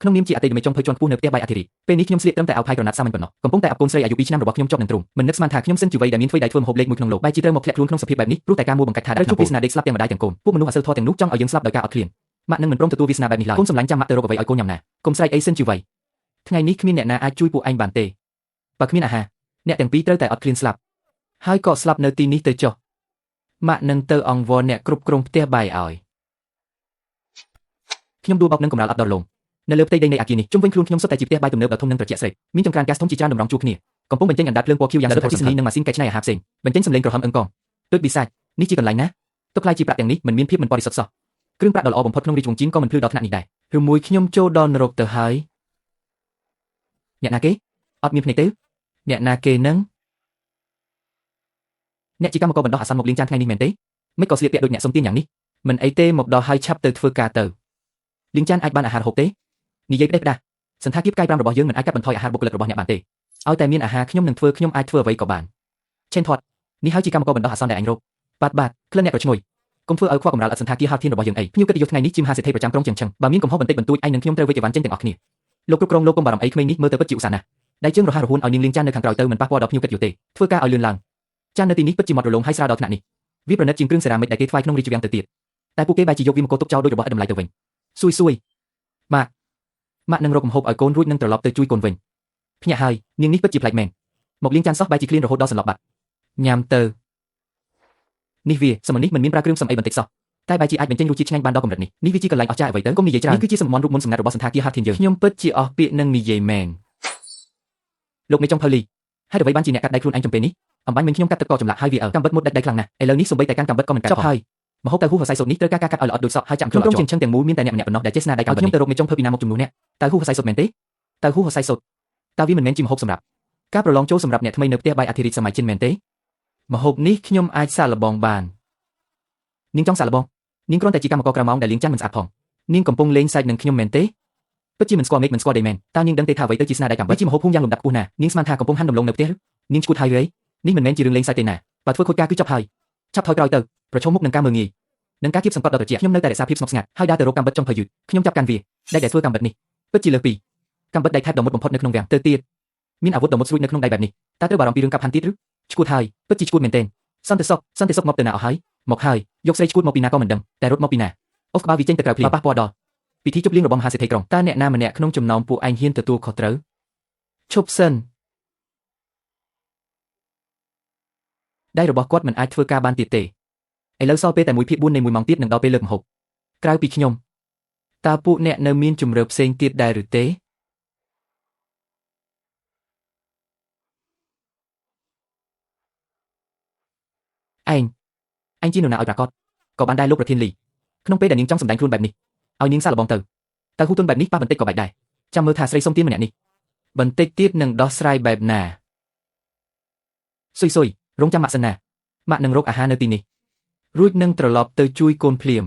ក្នុងនាមជាអតីតមេចុងភើយជាន់ខ្ពស់នៅផ្ទះបាយអធិរាជពេលនេះខ្ញុំស្លៀកត្រឹមតែអាវផាយក្រណាត់សាមញ្ញប៉ុណ្ណោះកំពុងតែអបកូនស្រីអាយុ2ឆ្នាំរបស់ខ្ញុំជាប់នឹងទ្រូងមិននឹកស្មានថាខ្ញុំសិនជាវ័យដែលមានធ្វើដៃធ្វើម្ហូបលេខ1ក្នុងលោកបែរជាត្រូវមកធ្លាក់ខ្លួនក្នុងសភាពបែបនេះព្រោះតែការមួលបង្កាច់ថាត្រូវជួបវាសនាដេកស្លាប់ទាំងម្ដាយទាំងកូនពួកមនុស្សអសិលធម៌ទាំងនោះចង់ឲ្យយើងស្លាប់ដោយការអត់ឃ្លានម៉ាក់នឹងមិនព្រមទទួលវាសនាបែបនេះឡើយកូនសម្លាញ់ចាំម៉ាក់ទៅរកអ្វីឲ្យកូនញ៉ាំណាកុំស្រែកអីសិនជាវ័យថ្ងៃនេះគ្មានអ្នកណាអាចជួយពួកឯងបានទេបើគ្មានអាហារអ្នកទាំងពីរត្រូវតែអត់ឃ្លានស្លាប់ហើយក៏ស្លាប់នៅទីនេះទៅចុះម៉ាក់នឹងទៅអង្វរអ្នកគ្រប់គ្រងផ្ទះបាយឲ្យខ្ញុំដួលបោកនឹងកម្រាលអត់ដល់លងនៅលើផ្ទៃដីនៃអគារនេះជុំវិញខ្លួនខ្ញុំសុទ្ធតែជាផ្ទះបាយទំនើបដ៏ធំនិងត្រជាក់ស្រេកមានចង្ក្រានហ្គាសធំជាច្រើនតម្រង់ជួរគ្នាកំពុងបញ្ចេញអណ្ដាតភ្លើងពណ៌ខៀវយ៉ាងស្រទអគ្គិសនីនិងម៉ាស៊ីនកែច្នៃអាហារផ្សេងបញ្ចេញសំឡេងក្រហមអឹងកងដូចបិសាចនេះជាកន្លែងណាទុកខ្លាយជាប្រាក់ទាំងនេះមិនមានភាពមិនបរិសុទ្ធសោះគ្រឿងប្រាក់ដ៏ល្អបំផុតក្នុងរាជវង្សជីនក៏មិនភ្លឺដល់ថ្នាក់នេះដែរឬមួយខ្ញុំចូលដល់នរកទៅហើយអ្នកណាគេអត់មានភ្នែកទេអ្នកណាគេនឹងអ្នកជាកម្មករបណ្ដោះអាសន្នមកលាងចានថ្ងៃនេះមែនទេមិនក៏ស្លៀកពាក់ដូចអ្នកសុំទានយ៉ាងនេះមិនអីទេមកដល់ហើយឆាប់ទៅធ្វើការទៅលាងចានអាចបានអាហារហូបទេនិយាយផ្ដេសផ្ដាស់សន្តាគារផ្កាយ5របស់យើងមិនអាចកាត់បន្ថយអាហារបុគ្គលិករបស់អ្នកបានទេឲ្យតែមានអាហារខ្ញុំនឹងធ្វើខ្ញុំអាចធ្វើអ្វីក៏បានឆេនធាត់នេះហើយជាកម្មករបណ្ដោះអាសន្នដែលអញរកបាទក្លិនអ្នកក៏ឈ្ងុយកុំធ្វើឲ្យខ្វះកម្រាលឥតសន្តាគារហាលធានរបស់យើងអីភ្ញៀវកិត្តិយសថ្ងៃនេះជាមហាសេដ្ឋីប្រចាំក្រុងជាងឆឹងបើមានកំហុសបន្តិចបន្តួចឯងនិងខ្ញុំត្រូវវេចអីវ៉ាន់ចេញទាំងអស់គ្នាលោកគ្រប់គ្រងលោកកុំបារម្ភអីក្មេងនេះមើលទៅពិតជាឧស្សាហ៍ណាស់ដៃជើងរហ័សរហួនឲ្យនាងលាងចាននៅខាងក្រោយទៅមិនប៉ះពាល់ដល់ភ្ញៀវកិត្តិយសទេធ្វើការឲ្យលឿនឡើងចាននៅទីនេះពិតជាម៉ត់រលោងហើយស្រាលដល់ថ្នាក់នេះវាប្រណិតជាងគ្រឿងសេរ៉ាមិចដែលគេថ្វាយក្នុងរាជវាំងទៅទៀតតែពួកគេបែរជាយកវាមកកោទុកចោលដូចរបស់ឥតតម្លៃទៅវិញសួយម៉ាក់នឹងរកកំហូបឲ្យកូនរួចនឹងត្រឡប់ទៅជួយកូនវិញភ្ញាក់ហើយនាងនេះពិតជាប្លែកមែនមកលាងចានសោះបែរជាឃ្លានរហូតដល់សន្លប់បាត់ញ៉ាំទៅនេះវាសមនេះមិនមានប្រើគ្រឿងផ្សំអីបន្តិចសោះតែបែរជាអាចបញ្ចេញរសជាតិឆ្ងាញ់បានដល់កម្រិតនេះវាជាកន្លែងអស្ចារ្យអ្វីទៅកុំនិយាយច្រើននេះគឺជាសម្ព័ន្ធរូបមន្តសម្ងាត់របស់សន្តាគារហាត់ធានយើងខ្ញុំពិតជាអស់ពាក្យនឹងនិយាយមែនលោកមេចុងផៅលីហើយអ្វីបានជាអ្នកកាត់ដៃខ្លួនឯងចំពេលនេះអំបញ្ញមិញខ្ញុំកាត់ទឹកកកចម្លាក់ហើយវាកំបិតមុតដាច់ដៃខ្លាំងណាស់ឥឡូវនេះសូម្បីតែកាន់កំបិតក៏មិនកាត់ចប់ហើយមហូបតៅហ៊ូហសៃសុតនេះត្រូវការកាត់ឲ្យល្អដូចសក់ហើយចាំខ្លួនជាងឈឹងទាំងមូលមានតែអ្នកម្នាក់ប៉ុណ្ណោះដែលចេះស្នាដៃកំបិតខ្ញុំទៅរកមេចុងភើពីណាមកជំនួសអ្នកតៅហ៊ូហសៃសុតមែនទេតៅហ៊ូហសៃសុតតើវាមិនមែនជាមហូបសម្រាប់ការប្រឡងចូលសម្រាប់អ្នកថ្មីនៅផ្ទះបាយអធិរាជសម័យចិនមែនទេមហូបនេះខ្ញុំអាចសាកល្បងបាននាងចង់សាកល្បងនាងគ្រាន់តែជាកម្មករក្រៅម៉ោងដែលលាងចានមិនស្អាតផងនាងកំពុងលេងសើចនឹងខ្ញុំមែនទេពិតជាមិនស្គាល់មេឃមិនស្គាល់ដីមែនតើនាងដឹងទេថាអ្វីទៅជាស្នាដៃកំបិតជាមហូបភូមិយ៉ាងលំដាប់ខ្ពស់ណាស់នាងស្មានថាកំពុងហាន់ដំឡូងនៅផ្ទះនាងឈួតហើយនេះមិនមែនជារឿងលេងសើចទេណាបើធ្វើខូចការគឺចប់ហើយឆាប់ថយក្រោយទៅប្រឈមមុខនឹងការមើលងាយនឹងការគៀបសង្កត់ដល់ត្រជាក់ខ្ញុំនៅតែរក្សាភាពស្ងប់ស្ងាត់ហើយដើរទៅរកកំបិតចុងភៅយឺតខ្ញុំចាប់កាន់វាដែលធ្វើកំបិតនេះពិតជាលើសពីកំបិតដៃថែបដ៏មុតបំផុតនៅក្នុងវាំងទៅទៀតមានអាវុធដ៏មុតស្រួចនៅក្នុងដៃបែបនេះតើត្រូវបារម្ភពីរឿងកាប់ហាន់ទៀតឬឈួតហើយពិតជាឈួតមែនទែនសន្តិសុខមកទៅណាអស់ហើយមកហើយយកស្រីឈួតមកពីណាក៏មិនដឹងតែរត់មកពីណាអូក្បាលវាចេញទៅក្រៅភ្លាមប៉ះពាល់ដល់ពិធីជប់លៀងរបស់មហាសេដ្ឋីក្រុងតើអ្នកណាម្នាក់ក្នុងចំណោមពួកឯងហ៊ានទទួលខុសត្រូវឈប់សិនដៃរបស់គាត់មិនអាចធ្វើការបានទៀតទេឥឡូវសល់ពេលតែ1/4នៃ1ម៉ោងទៀតនឹងដល់ពេលលើកម្ហូបក្រៅពីខ្ញុំតើពួកអ្នកនៅមានជំរឿផ្សេងទៀតដែរឬទេឯងជានរណាឲ្យប្រកាសក៏បានដែរលោកប្រធានលីក្នុងពេលដែលនាងចង់សម្ដែងខ្លួនបែបនេះឲ្យនាងសាកល្បងទៅតើហ៊ូទុនបែបនេះប៉ះបន្តិចក៏បែកដែរចាំមើលថាស្រីសុំទានម្នាក់នេះបន្តិចទៀតនឹងដោះស្រាយបែបណាសុយរងចាំម៉ាក់សិនណាម៉ាក់នឹងរកអាហារនៅទីនេះរួចនឹងត្រឡប់ទៅជួយកូនភ្លាម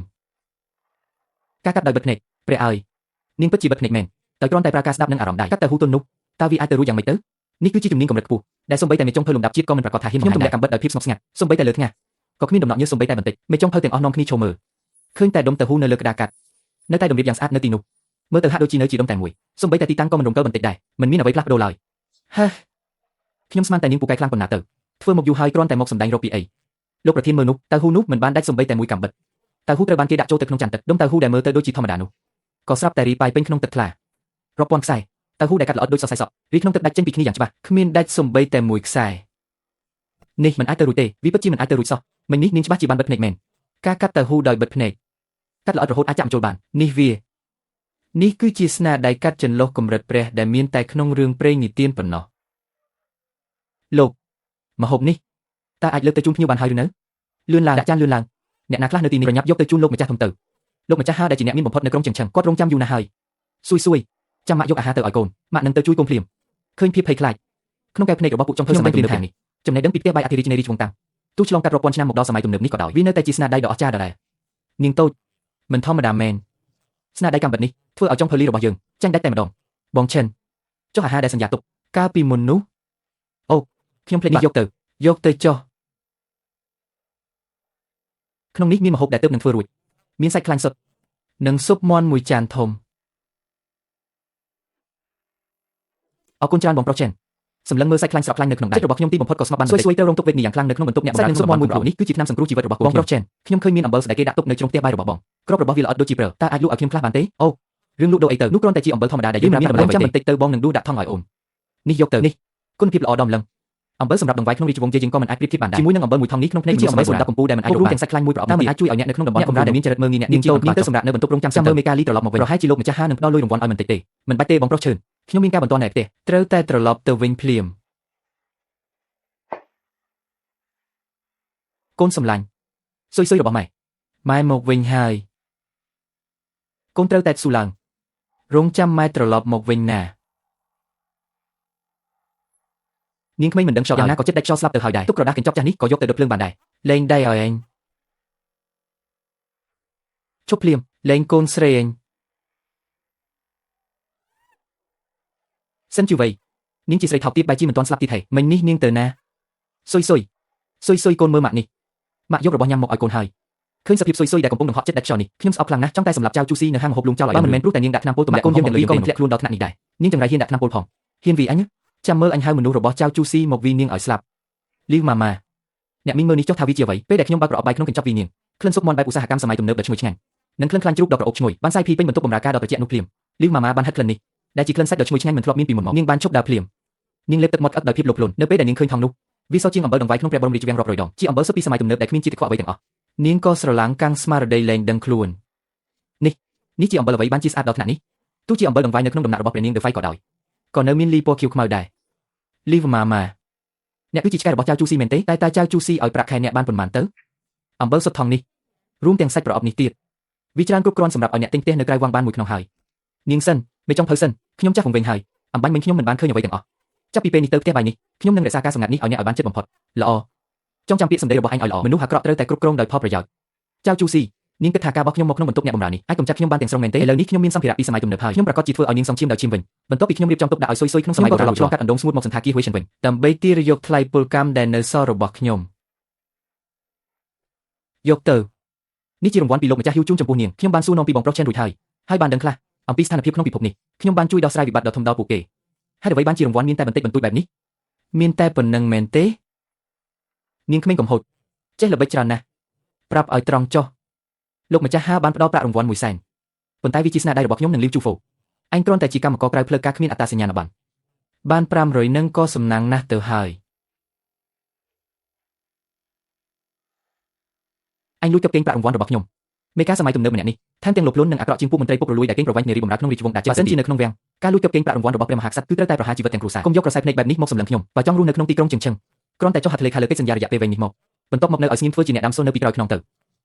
ការកាត់ដោយបិទភ្នែកព្រះអើយនាងពិតជាបិទភ្នែកមែនដោយគ្រាន់តែប្រើការស្ដាប់នឹងអារម្មណ៍ដែរកាត់ទៅហ៊ូទុននោះតើវាអាចទៅរួចយ៉ាងម៉េចទៅនេះគឺជាជំនាញកម្រិតខ្ពស់ដែលសូម្បីតែមេចុងភើលំដាប់ជាតិក៏មិនប្រកាសថាហ៊ានខ្ញុំទម្លាក់កំបិតដោយភាពស្ងប់ស្ងាត់សូម្បីតែលើថ្ងាសក៏គ្មានដំណក់ញើសសូម្បីតែបន្តិចមេចុងភើទាំងអស់នាំគ្នាឈរមើលឃើញតែដុំទៅហ៊ូនៅលើក្តារកាត់នៅតែតម្រៀបយ៉ាងស្អាតនៅទីនោះមើលទៅហាក់ដូចជានៅជាដុំតែមួយសូម្បីតែទីតាំងក៏មិនរំកិលបន្តិចដែរមិនមានអ្វីផ្លាស់ប្ដូរឡើយខ្ញុំស្មានតែនាងពូកែខ្លាំងប៉ុណ្ណាទៅធ្វើមកយូរហើយគ្រាន់តែមកសម្ដែងរកពីអីលោកប្រធានមើលនោះតើហ៊ូនោះមិនបានដាច់សូម្បីតែមួយកំបិតតើហ៊ូត្រូវបានគេដាក់ចូលទៅក្នុងចានទឹកដុំតើហ៊ូដែលមើលទៅដូចជាធម្មតានោះក៏ស្រាប់តែរីប៉ាយពេញក្នុងទឹកថ្លារាប់ពាន់ខ្សែតើហ៊ូដែលកាត់ល្អិតដូចសរសៃសក់រីក្នុងទឹកដាច់ចេញពីគ្នាយ៉ាងច្បាស់គ្មានដាច់សូម្បីតែមួយខ្សែនេះមិនអាចទៅរួចទេវាពិតជាមិនអាចទៅរួចសោះមិញនេះនាងច្បាស់ជាបានបិទភ្នែកមែនការកាត់តើហ៊ូដោយបិទភ្នែកកាត់ល្អិតរហូតអាចចាប់ចូលបាននេះគឺជាស្នាដៃកាត់ចន្លោះកម្រិតព្រះដែលមានតែក្នុងរឿងព្រេងនិទានប៉ុណ្ណោះលោកម្ហូបនេះតើអាចលើកទៅជូនភ្ញៀវបានហើយឬនៅលឿនឡើងដាក់ចានលឿនឡើងអ្នកណាខ្លះនៅទីនេះប្រញាប់យកទៅជូនលោកម្ចាស់ធំទៅលោកម្ចាស់ហាដែលជាអ្នកមានបំផុតនៅក្រុងជើងឆឹងគាត់រងចាំយូរណាស់ហើយសួយចាំម៉ាក់យកអាហារទៅឲ្យកូនម៉ាក់នឹងទៅជួយកូនភ្លាមឃើញភាពភ័យខ្លាចក្នុងកែវភ្នែករបស់ពួកចុងភើសម្ដែងពីលើនេះចំណេះដឹងពីផ្ទះបាយអធិរាជនៃរាជវង្សតាំងទោះឆ្លងកាត់រាប់ពាន់ឆ្នាំមកដល់សម័យទំនើបនេះក៏ដោយវានៅតែជាស្នាដៃដ៏អស្ចារ្យដដែលនាងតូចមិនធម្មតាមែនស្នាដៃកំបិតនេះធ្វើឲ្យចុងភើលីរបស់យើងចាញ់ដាច់តែម្ដងបងឈិនចុះអាហារដែលសញ្ញាទុកកាលពីមុននោះអូខ្ញុំភ្លេចនេះយកទៅចុះក្នុងនេះមានម្ហូបដែលទើបនឹងធ្វើរួចមានសាច់ខ្លាញ់សុទ្ធនិងស៊ុបមាន់មួយចានធំ អរគុណច្រើនបងប្រុស Chen សម្លឹងមើលសាច់ខ្លាញ់ស្រក់ខ្លាញ់នៅក្នុងដៃចិត្តរបស់ខ្ញុំទីបំផុតក៏ស្ងប់បានបន្តិចសួយទៅរងទុកវេទនាយ៉ាងខ្លាំងនៅក្នុងបន្ទប់អ្នកបម្រើក្នុងសុំមួយប្រអប់នេះគឺជាថ្នាំសង្គ្រោះជីវិតរបស់បងប្រុស Chen ខ្ញុំឃើញមានអំបិលស្ដេចគេដាក់ទុកនៅជ្រុងផ្ទះបាយរបស់បងគ្រាប់របស់វាល្អិតដូចជាព្រើតើអាចលក់ឲ្យខ្ញុំខ្លះបានទេអូរឿងលក់ដូរអីទៅនោះគ្រាន់តែជាអំបិលធម្មតាដែលយើងមានដើម្បីចាំបន្តិចទៅបងនឹងដួសដាក់ថង់ឲ្យអូននេះយកទៅនេះគុណភាពល្អដំឡឹងអំបិលសម្រាប់ដង្វាយក្នុងរាជវង្សយើងក៏មិនអាចប្រៀបធៀបបានដែរជាមួយនឹងអំបិលមួយថង់នេះក្នុងភ្នែកជាអំបិលសម្រាប់កំពូលដែលមិនអាចរួមទាំងសាច់ខ្លាញ់មួយប្រអប់នេះអាចជួយឲ្យអ្នកនៅក្នុងតំបន់កំរាដែលមានចរិតមើលងាយអ្នកនាងចូលនាងទៅសម្រាប់នៅបន្ទប់រងចាំមើលមេកាលីត្រឡប់មកវិញប្រហែលជាលោកម្ចាស់ហានឹងផ្ដល់លុយរង្វាន់ឲ្យមិនតិចទេមិនបាច់ទេបងប្រុសឈឿនខ្ញុំមានការបន្ទាន់នៅផ្ទះត្រូវតែត្រឡប់ទៅវិញភ្លាមកូនសម្លាញ់ស៊ុយរបស់ម៉ែមកវិញហើយកូនត្រូវតែស៊ូឡើងរងចាំម៉ែត្រឡប់មកវិញណានាងក្មេងមិនដឹងខ្យល់យ៉ាងណាក៏ចិត្តដាច់ខ្យល់ស្លាប់ទៅហើយដែរទុកក្រដាសកញ្ចក់ចាស់នេះក៏យកទៅដុតភ្លើងបានដែរលែងដៃឲ្យឯងជប់ភ្លាមលែងកូនស្រីឯងសិនជាវៃនាងជាស្រីថោកទាបបែរជាមិនទាន់ស្លាប់ទៀតហេមិញនេះនាងទៅណាស៊ុយកូនមើលម៉ាក់នេះម៉ាក់យករបស់ញ៉ាំមកឲ្យកូនហើយឃើញសភាពស៊ុយដែលកំពុងនឹងហក់ចិត្តដាច់ខ្យល់នេះខ្ញុំស្អប់ខ្លាំងណាស់ចង់តែសម្លាប់ចៅជូស៊ីនៅហាងម្ហូបលូងចោលឲ្យបើមិនមែនព្រោះតែនាងដាក់ថ្នាំពុលតម្លាក់កូនយើងទាំងពីរក៏មិនធ្លាក់ខ្លួនដល់ថ្នាក់នេះដែរនាងចង្រៃហ៊ានដាក់ថ្នាំពុលផងហ៊ានវីអញចាំមើលអញហៅមនុស្សរបស់ចៅជូស៊ីមកវីនាងឲ្យស្លាប់លីវម៉ាម៉ាអ្នកមីងមើលនេះចុះថាវាជាអ្វីពេលដែលខ្ញុំបើកប្រអប់បាយក្នុងកញ្ចប់វីនាងក្លិនស៊ុបមាន់បែបឧស្សាហកម្មសម័យទំនើបដ៏ឈ្ងុយឆ្ងាញ់និងក្លិនខ្លាញ់ជ្រូកដ៏ក្រអូបឈ្ងុយបានសាយភាយពេញបន្ទប់បម្រើការដ៏ត្រជាក់នោះភ្លាមលីវម៉ាម៉ាបានហិតក្លិននេះដែលជាក្លិនសាច់ដ៏ឈ្ងុយឆ្ងាញ់មិនធ្លាប់មានពីមុនមកនាងបានឈប់ដើរភ្លាមនាងលេបទឹកមាត់ស្អិតដោយភាពលោភលន់នៅពេលដែលនាងឃើញថង់នោះវាសជាងអំបិលដង្វាយក្នុងព្រះបរមរាជវាំងរាប់រយដងជាអំបិលស៊ុបពីសម័យទំនើបដែលគ្មានជាតិខ្វក់អ្វីទាំងអស់នាងក៏ស្រឡាំងកាំងស្មារតីលែងដឹងខ្លួននេះជាអំបិលអ្វីបានជាស្អាតដល់ថ្នាក់នេះទោះជាអំបិលដង្វាយនៅក្នុងដំណាក់របស់ព្រះនាងដឺហ្វៃក៏ដោយក៏នៅមានលីពណ៌ខៀវខ្មៅដែរលីវម៉ាម៉ាអ្នកគឺជាឆ្កែរបស់ចៅជូស៊ីមែនទេតែចៅជូស៊ីឲ្យប្រាក់ខែអ្នកបានប៉ុន្មានទៅអំបិលសុទ្ធថង់នេះរួមទាំងសាច់ប្រអប់នេះទៀតវាច្រើនគ្រប់គ្រាន់សម្រាប់ឲ្យអ្នកទិញផ្ទះនៅក្រៅវាំងបានមួយក្នុងហើយនាងសិនមេចុងភៅសិនខ្ញុំចាស់វង្វេងហើយអំបញ្ញមិញខ្ញុំមិនបានឃើញអ្វីទាំងអស់ចាប់ពីពេលនេះទៅផ្ទះបាយនេះខ្ញុំនឹងរក្សាការសម្ងាត់នេះឲ្យអ្នកឲ្យបានជិតបំផុតល្អចង់ចាំពាក្យសម្ដីរបស់អញឲ្យល្អមនុស្សអាក្រក់ត្រូវតែគ្រប់គ្រងដោយផលប្រយោជន៍ចៅជូស៊ីនាងគិតថាការរបស់ខ្ញុំមកក្នុងបន្ទប់អ្នកបម្រើនេះអាចកំចាត់ខ្ញុំបានទាំងស្រុងមែនទេឥឡូវនេះខ្ញុំមានសម្ភារៈពីសម័យទំនើបហើយខ្ញុំប្រកាសជាធ្វើឲ្យនាងសំឈាមដោយឈាមវិញបន្ទាប់ពីខ្ញុំរៀបចំទុកដាក់ឲ្យស៊ុយក្នុងសម័យបុរាណឆ្លងកាត់អណ្ដូងស្ងួតមកសន្តាគារ Wei វិញដើម្បីទារយកថ្លៃពលកម្មដែលនៅសល់របស់ខ្ញុំយកទៅនេះជារង្វាន់ពីលោកម្ចាស់ហ៊ូជូនចំពោះនាងខ្ញុំបានសួរនាំពីបងប្រុស Chen រួចហើយបានដឹងខ្លះអំពីស្ថានភាពក្នុងពិភពនេះខ្ញុំបានជួយដោះស្រាយវិបត្តិដ៏ធំដល់ពួកគេហើយអ្វីបានជារង្វាន់មានតែបន្តិចបន្តួចបែបនេះមានតែប៉ុណ្្នឹងមែនទេនាងក្មេងកំហុតចេះល្បិចច្រើនណាស់ប្រាប់ឲ្យត្រង់ចុះលោកម្ចាស់ហាបានផ្ដល់ប្រាក់រង្វាន់100,000ប៉ុន្តែវាជាស្នាដៃរបស់ខ្ញុំនិងលីវជូហ្វូអញគ្រាន់តែជាកម្មករក្រៅផ្លូវការគ្មានអត្តសញ្ញាណប័ណ្ណបាន500នឹងក៏សំណាងណាស់ទៅហើយអញលួចទៅកេងប្រាក់រង្វាន់របស់ខ្ញុំមេការសម័យទំនើបម្នាក់នេះថែមទាំងលោភលន់និងអាក្រក់ជាងពួកមន្ត្រីពុករលួយដែលកេងប្រវ័ញ្ចនារីបម្រើក្នុងរាជវង្សដាច់បើសិនជានៅក្នុងវាំងការលួចទៅកេងប្រាក់រង្វាន់របស់ព្រះមហាក្សត្រគឺត្រូវតែប្រហារជីវិតទាំងគ្រួសារកុំយកក្រសែភ្នែកបែបនេះមកសម្លឹងខ្ញុំបើចង់រស់នៅក្នុងទីក្រុងជឹងគ្រាន់តែចុះហត្ថលេខាលើកិច្ចសន្យារយៈពេលវែងនេះមកបន្ទាប់មកនៅឲ្យស្ងៀមធ្វើជាអ្នកដាំសូននៅពីក្រោយខ្នងទៅ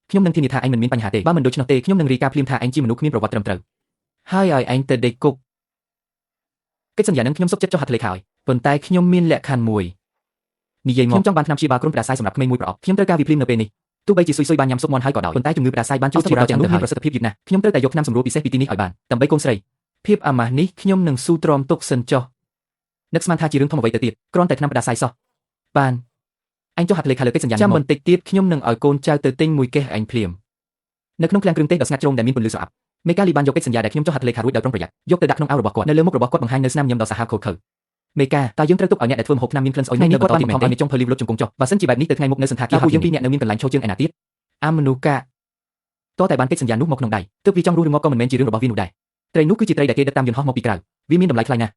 ខ្ញុំនឹងធានាថាឯងមិនមានបញ្ហាទេបើមិនដូច្នោះទេខ្ញុំនឹងរាយការណ៍ភ្លាមថាឯងជាមនុស្សគ្មានប្រវត្តិត្រឹមត្រូវហើយឲ្យឯងទៅដេកគុកកិច្ចសន្យានឹងខ្ញុំសុខចិត្តចុះហត្ថលេខាឲ្យប៉ុន្តែខ្ញុំមានលក្ខខណ្ឌមួយនិយាយមកខ្ញុំចង់បានថ្នាំព្យាបាលគ្រុនផ្ដាសាយសម្រាប់ក្មេងមួយប្រអប់ខ្ញុំត្រូវការវាភ្លាមនៅពេលនេះទោះបីជាស៊ុយបានញ៉ាំស៊ុបមាន់ហើយក៏ដោយប៉ុន្តែជំងឺផ្ដាសាយបានជួសជុលយ៉ាងនោះមានប្រសិទ្ធភាពយឺតណាស់ខ្ញុំត្រូវតែយកថ្នាំសម្រួលពិសេសពីទីនេះឲ្យបានដើម្បីកូនស្រីភាពអាម៉ាស់នេះខ្ញុំនឹងស៊ូទ្រាំទុកសិនចុះនឹកស្មានថាជារឿងធំអ្វីទៅទៀតគ្រាន់តែថ្នាំផ្ដាសាយសោះបានអញចុះហត្ថលេខាលើកិច្ចសន្យាចាំបន្តិចទៀតខ្ញុំនឹងឲ្យកូនចៅទៅទិញមួយកេះឯងភ្លាមនៅក្នុងឃ្លាំងគ្រឿងទេសដ៏ស្ងាត់ជ្រងដែលមានពន្លឺស្រអាប់មេកាលីបានយកកិច្ចសន្យាដែលខ្ញុំចុះហត្ថលេខារួចដោយប្រុងប្រយ័ត្នយកទៅដាក់ក្នុងអាវរបស់គាត់នៅលើមុខរបស់គាត់បង្ហាញនៅស្នាមញញឹមដ៏សាហាវខូខើមេកាតើយើងត្រូវទុកឲ្យអ្នកដែលធ្វើម្ហូបថ្នាំមានក្លិនស្អុយនៅបន្តទៀតមែនទេមេចុងភើលីវលុតជង្គង់ចុះបើសិនជាបែបនេះទៅថ្ងៃមុខនៅសន្តាគារពួកយើងពីរនាក់នៅមានកន្លែងឈរជើងឯណាទៀតអាមនុកាតើតែបានកិច្ចសន្យានោះមកក្នុងដៃទើបវាចង់រស់ឬមកក៏មិនមែនជារឿងរបស់វានោះដែរត្រីនោះគឺជាត្រីដែលគេដឹកតាមយន្តហោះមកពីក្រៅវាមានតម្លៃថ្លៃណាស់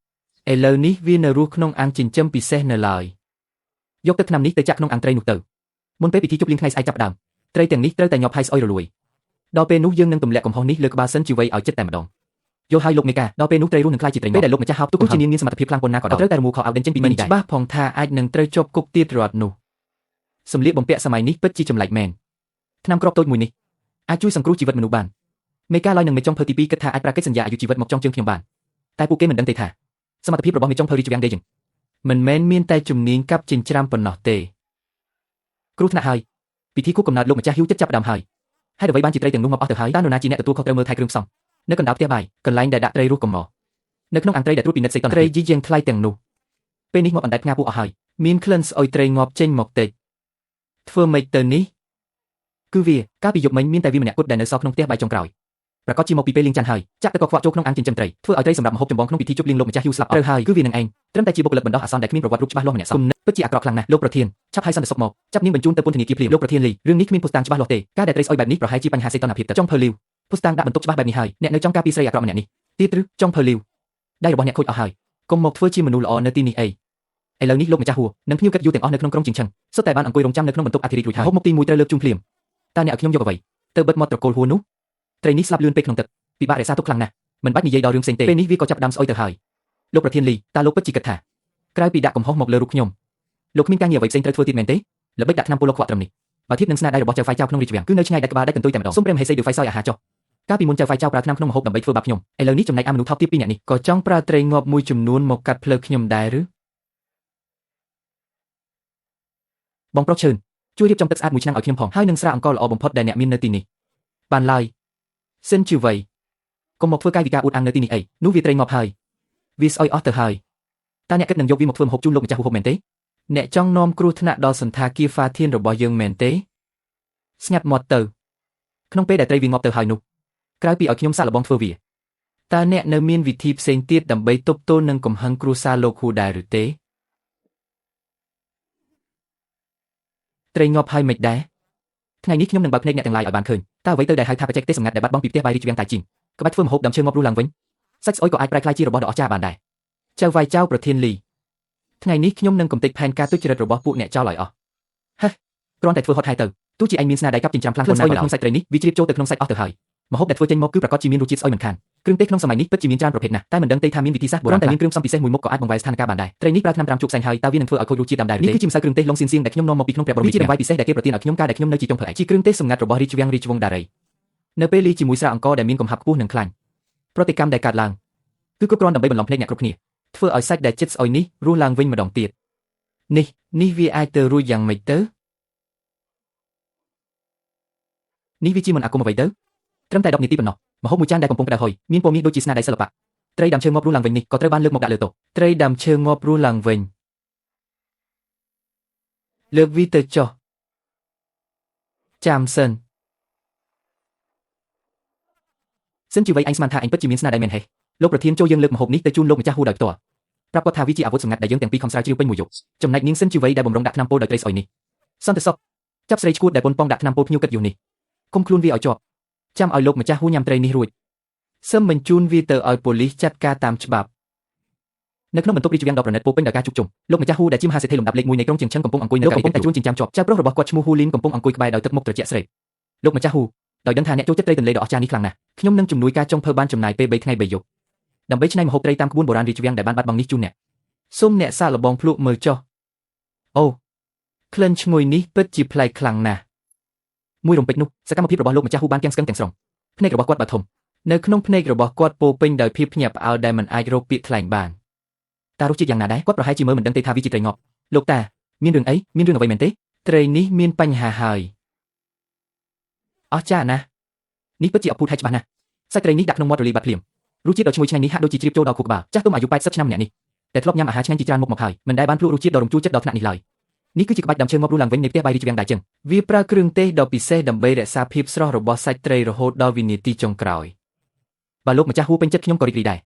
ឥឡូវនេះវានៅរស់ក្នុងអាងចិញ្ចឹមពិសេសនៅឡើយយកទឹកថ្នាំនេះទៅចាក់ក្នុងអាងត្រីនោះទៅមុនពេលពិធីជប់លៀងថ្ងៃស្អែកចាប់ដើមត្រីទាំងនេះត្រូវតែញាប់ហើយស្អុយរលួយដល់ពេលនោះយើងនឹងទម្លាក់កំហុសនេះលើក្បាលសិនជាវៃឲ្យចិត្តតែម្ដងយល់ហើយលោកមេកាដល់ពេលនោះត្រីរស់នឹងខ្លាចជាត្រីពេលដែលលោកម្ចាស់ហោបទុកជានាងមានសមត្ថភាពខ្លាំងប៉ុណ្ណាក៏ដោយត្រូវតែរមូលខោអាវដេញចេញពីនេះដែរច្បាស់ផងថាអាចនឹងត្រូវជាប់គុកទៀតរត់នោះសម្លៀកបំពាក់សម័យនេះពិតជាចម្លែកមែនថ្នាំគ្រាប់តូចមួយនេះអាចជួយសង្គ្រោះជីវិតមនុស្សបានមេកាឡើយនឹងមេចុងភើទី2គិតថាអាចប្រាកិច្ចសន្យាអាយុជីវិតមកចង់ជើងខ្ញុំបានតែពួកគេមិនដឹងទេថាសមត្ថភាពរបស់មេចុងភើរីជវាំងដេយើងមិនមែនមានតែជំនាញកាប់ចិញ្ច្រាំប៉ុណ្ណោះទេគ្រោះថ្នាក់ហើយពិធីគូកំណើតលោកម្ចាស់ហ៊ូចិត្តចាប់ដើមហើយហើយអ្វីបានជាត្រីទាំងនោះមកអស់ទៅហើយតើនរណាជាអ្នកទទួលខុសត្រូវមើលថែគ្រឿងផ្សំនៅកណ្ដាលផ្ទះបាយកន្លែងដែលដាក់ត្រីរស់កំមកនៅក្នុងអាងត្រីដែលត្រួតពិនិត្យសេកត្រីយីយ៉ាងថ្លៃទាំងនោះពេលនេះមកអណ្ដែតផ្ងាពួកអស់ហើយមានក្លិនស្អុយត្រីងាប់ចេញមកតិចធ្វើម៉េចទៅនេះគឺវាកាលពីយប់មិញមានតែវាម្នាក់គត់ដែលនៅសល់ក្នុងផ្ទះបាយចុងក្រោយ ប្រកាសជាមកពីពេលលៀងច័ន្ទហើយចាក់ទឹកកកខ្វក់ចូលក្នុងអាងចិញ្ចឹមត្រីធ្វើឲ្យត្រីសម្រាប់ម្ហូបចម្បងក្នុងពិធីជប់លៀងលោកម្ចាស់ហ៊ូស្លាប់ត្រូវហើយគឺវានឹងឯងត្រឹមតែជាបុគ្គលិកបណ្ដោះអាសន្នដែលគ្មានប្រវត្តិរូបច្បាស់លាស់ម្នាក់សោះគំនិតពិតជាអាក្រក់ខ្លាំងណាស់លោកប្រធានឆាប់ឲ្យសន្តិសុខមកចាប់នាងបញ្ជូនទៅពន្ធនាគារភ្លាមលោកប្រធានលីរឿងនេះគ្មានភស្តុតាងច្បាស់លាស់ទេការដែលត្រីស្អុយបែបនេះប្រហែលជាបញ្ហាសេតនភាពទឹកចុងភើលីវភស្តុតាងដាក់បន្ទុកច្បាស់បែបនេះហើយអ្នកនៅចង់ការពីស្រីអាក្រក់ម្នាក់នេះទៀតឬចុងភើលីវដៃរបស់អ្នកខូចអស់ហើយកុំមកធ្វើជាមនុស្សល្អនៅទីនេះអីឥឡូវនេះលោកម្ចាស់ហួរនិងភ្ញៀវកិត្តិយសទាំងអស់នៅក្នុងក្រុងជីងឆឹងសុទ្ធតែបានអង្គុយរងចាំនៅក្នុងបន្ទប់អធិរាជរួចហើយហូបមុខទី1ត្រូវលើកជូនភ្លាមតើអ្នកឲ្យខ្ញុំយកអ្វីទៅបិទមាត់ត្រកូលហួរនោះត្រីនេះស្លាប់លឿនពេកក្នុងទឹកពិបាករក្សាទុកខ្លាំងណាស់មិនបាច់និយាយដល់រឿងផ្សេងទេពេលនេះវាក៏ចាប់ដើមស្អុយទៅហើយលោកប្រធានលីតើលោកពិតជាគិតថាក្រៅពីដាក់កំហុសមកលើរូបខ្ញុំលោកគ្មានការងារអ្វីផ្សេងត្រូវធ្វើទៀតមែនទេល្បិចដាក់ថ្នាំពលខ្វក់ត្រឹមនេះបើធៀបនឹងស្នាដៃរបស់ចៅហ្វាយចៅក្នុងរាជវាំងគឺនៅឆ្ងាយដាច់ក្បាលដាច់កន្ទុយតែម្ដងសូមព្រះមហេសីឌឺហ្វាយសោយអាហារចុះកាលពីមុនចៅហ្វាយចៅប្រើថ្នាំក្នុងម្ហូបដើម្បីធ្វើបាបខ្ញុំឥឡូវនេះចំណែកអាមនុស្សថប់ទាបពីរនាក់នេះក៏ចង់ប្រើត្រីងាប់មួយចំនួនមកកាត់ភ្លើខ្ញុំដែរឬបងប្រុសឈឿនជួយរៀបចំទឹកស្អាតមួយឆ្នាំងឲ្យខ្ញុំផងហើយនឹងស្រាអង្ករល្អបំផុតដែលអ្នកមាននៅទីនេះបានឡើយសិនជាវៃកុំមកធ្វើកាយវិការអួតអាងនៅទីនេះអីនោះវាត្រីងាប់ហើយវាស្អុយអស់ទៅហើយតើអ្នកគិតនឹងយកវាមកធ្វើម្ហូបជូនលោកម្ចាស់ហួរមែនទេអ្នកចង់នាំគ្រោះថ្នាក់ដល់សន្តាគារហ្វាធានរបស់យើងមែនទេស្ងាត់មាត់ទៅក្នុងពេលដែលត្រីវាងាប់ទៅហើយនោះក្រៅពីឲ្យខ្ញុំសាកល្បងធ្វើវាតើអ្នកនៅមានវិធីផ្សេងទៀតដើម្បីទប់ទល់នឹងកំហឹងគ្រួសារលោកហួរដែរឬទេត្រីងាប់ហើយមិនដែរថ្ងៃនេះខ្ញុំនឹងបើកភ្នែកអ្នកទាំងឡាយឲ្យបានឃើញតើអ្វីទៅដែលហៅថាបច្ចេកទេសសម្ងាត់ដែលបាត់បង់ពីផ្ទះបាយរាជវាំងតាជីងក្បាច់ធ្វើម្ហូបដើមឈើងាប់រស់ឡើងវិញសាច់ស្អុយក៏អាចប្រែក្លាយជារបស់ដ៏អស្ចារ្យបានដែរចៅវាយចៅប្រធានលីថ្ងៃនេះខ្ញុំនឹងកំទេចផែនការទុច្ចរិតរបស់ពួកអ្នកចោលឲ្យអស់ហេះគ្រាន់តែធ្វើហត់ហើយទៅទោះជាឯងមានស្នាដៃកាប់ចិញ្ចាំខ្លាំងប៉ុណ្ណាក៏ដោយក្នុងសាច់ត្រីនេះវាជ្រាបចូលទៅក្នុងសាច់អស់ទៅហើយម្ហូបដែលធ្វើចេញមកគឺប្រកាសជាមានរសជាតិស្អុយមិនខានគ្រឿងទេសក្នុងសម័យនេះពិតជាមានច្រើនប្រភេទណាស់តែមិនដឹងទេថាមានវិធីសាស្ត្របុរាណតែមានគ្រឿងផ្សំពិសេសមួយមុខក៏អាចបង្វែរស្ថានភាពបានដែរត្រីនេះប្រើថ្នាំត្រាំជក់ផ្សេងហើយតើវានឹងធ្វើឲ្យខូចរសជាតិដើមដែរឬទេនេះគឺជាម្សៅគ្រឿងទេសឡុងសៀនសៀងដែលខ្ញុំនាំមកពីក្នុងព្រះបរមរាជវាំងវាជាដង្វាយពិសេសដែលគេប្រទានឲ្យខ្ញុំកាលដែលខ្ញុំនៅជាចុងភៅឯកជាគ្រឿងទេសសម្ងាត់របស់រាជវាំងរាជវង្សដារីនៅពេលលីជាមួយស្រាអង្ករដែលមានកំហាប់ខ្ពស់និងខ្លាញ់ប្រតិកម្មដែលកើតឡើងគឺគ្រប់គ្រាន់ដើម្បីបន្លំភ្នែកអ្នកគ្រប់គ្នាធ្វើឲ្យសាច់ដែលជិតស្អុយនេះរស់ឡើងវិញម្ដងទៀតនេះវាអាចទៅរួចយ៉ាងម៉េចទៅនេះវាជាមិនអាគមអ្វីទៅត្រឹមតែ10នាទីប៉ុណ្ណោះម្ហូបមួយចានដែលកំពុងក្តៅហុយមានពណ៌មាសដូចជាស្នាដៃសិល្បៈត្រីដើមឈើងាប់រស់ឡើងវិញនេះក៏ត្រូវបានលើកមកដាក់លើតុត្រីដើមឈើងាប់រស់ឡើងវិញលើកវាទៅចុះចាំសិនជាវៃអញស្មានថាអញពិតជាមានស្នាដៃមែនហេលោកប្រធានចូលយើងលើកម្ហូបនេះទៅជូនលោកម្ចាស់ហួរដោយផ្ទាល់ប្រាប់គាត់ថាវាជាអាវុធសម្ងាត់ដែលយើងទាំងពីរខំស្រាវជ្រាវពេញមួយយប់ចំណែកនាងសិនជាវៃដែលបំរុងដាក់ថ្នាំពុលដោយត្រីស្អុយនេះសន្តិសុខចាប់ស្រីឈួតដែលប៉ុនប៉ងដាក់ថ្នាំពុលភ្ញៀវកិត្តិយសនេះគុំខ្លួនវាឲ្យជាប់ចាំឲ្យលោកម្ចាស់ហួរញ៉ាំត្រីនេះរួចសឹមបញ្ជូនវាទៅឲ្យប៉ូលីសចាត់ការតាមច្បាប់នៅក្នុងបន្ទប់រាជវាំងដ៏ប្រណិតពោពេញដោយការជួបជុំលោកម្ចាស់ហួរដែលជាមហាសេដ្ឋីលំដាប់លេខ1នៃក្រុងជៀងឆឹងកំពុងអង្គុយនៅកៅអីកំពុងតែជួនចិញ្ចាំជាប់ចៅប្រុសរបស់គាត់ឈ្មោះហ៊ូលីនកំពុងអង្គុយក្បែរដោយទឹកមុខត្រជាក់ស្រេកលោកម្ចាស់ហួរដោយដឹងថាអ្នកចូលចិត្តត្រីទន្លេដ៏អស្ចារ្យនេះខ្លាំងណាស់ខ្ញុំនឹងជំនួយការចុងភៅបានចំណាយពេល3ថ្ងៃ3យប់ដើម្បីច្នៃម្ហូបត្រីតាមក្បួនបុរាណរាជវាំងដែលបានបាត់បង់នេះជូនអ្នកសូមអ្នកសាកល្បងភ្លក់មើលចុះអូក្លិនឈ្ងុយនេះពិតជាប្លែកខ្លាំងណាស់មួយរំពេចនោះសកម្មភាពរបស់លោកម្ចាស់ហួរបានទាំងស្កឹងទាំងស្រុងភ្នែករបស់គាត់បើធំនៅក្នុងភ្នែករបស់គាត់ពោពេញដោយភាពភ្ញាក់ផ្អើលដែលមិនអាចរកពាក្យថ្លែងបានតើរសជាតិយ៉ាងណាដែរគាត់ប្រហែលជាមើលមិនដឹងទេថាវាជាត្រីងាប់លោកតាមានរឿងអីមានរឿងអ្វីមែនទេត្រីនេះមានបញ្ហាហើយអស្ចារ្យណាស់នេះពិតជាអភូតហើយច្បាស់ណាស់សាច់ត្រីនេះដាក់ក្នុងមាត់រលាយបាត់ភ្លាមរសជាតិដ៏ឈ្ងុយឆ្ងាញ់នេះហាក់ដូចជាជ្រាបចូលដល់ខួរក្បាលចាស់ទុំអាយុ80ឆ្នាំម្នាក់នេះតែធ្លាប់ញ៉ាំអាហារឆ្ងាញ់ជាច្រើនមុខមកហើយមិនដែលបានភ្លក់រសជាតិដ៏រំជួលចិត្តដល់ថ្នាក់នេះឡើយនេះគឺជាក្បាច់ដើមឈើងាប់រស់ឡើងវិញនៃផ្ទះបាយរាជវាំងដែរចឹងវាប្រើគ្រឿងទេសដ៏ពិសេសដើម្បីរក្សាភាពស្រស់របស់សាច់ត្រីរហូតដល់វិនាទីចុងក្រោយបើលោកម្ចាស់ហួរពេញចិត្តខ្ញុំក៏រីករាយដែរ